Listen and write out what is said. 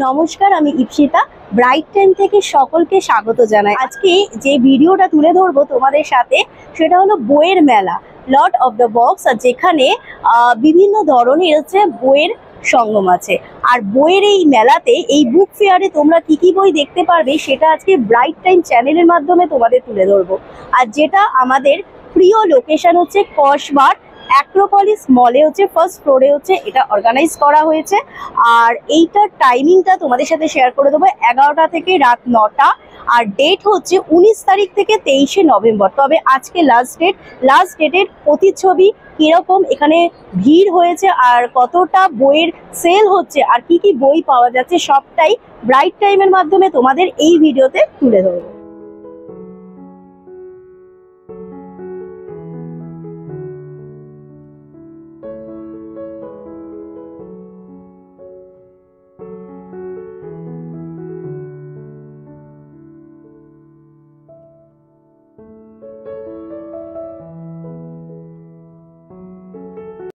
নমস্কার, আমি Ipsita. Bright time থেকে সকলকে স্বাগত জানাই। আজকে যে ভিডিওটা তুলে ধরবো তোমাদের সাথে সেটা হলো বইয়ের মেলা, লর্ড অফ দ্য বক্স। আর যেখানে বিভিন্ন ধরনের হচ্ছে বইয়ের সঙ্গম আছে। আর বইয়ের এই মেলাতে, এই বুক ফেয়ারে তোমরা কি কি বই দেখতে পারবে সেটা আজকে ব্রাইট টাইম চ্যানেলের মাধ্যমে তোমাদের তুলে ধরবো। আর যেটা আমাদের প্রিয় লোকেশন হচ্ছে কসবার অ্যাক্রোপলিস মলে, হচ্ছে ফার্স্ট ফ্লোরে হচ্ছে এটা অর্গানাইজ করা হয়েছে। আর এইটার টাইমিংটা তোমাদের সাথে শেয়ার করে দেবো, 11টা থেকে রাত 9টা। আর ডেট হচ্ছে 19 তারিখ থেকে 23শে নভেম্বর। তবে আজকে লাস্ট ডেটের প্রতিচ্ছবি কিরকম এখানে ভিড় হয়েছে আর কতটা বইয়ের সেল হচ্ছে আর কি কি বই পাওয়া যাচ্ছে সবটাই ব্রাইট টাইমের মাধ্যমে তোমাদের এই ভিডিওতে তুলে ধরবো।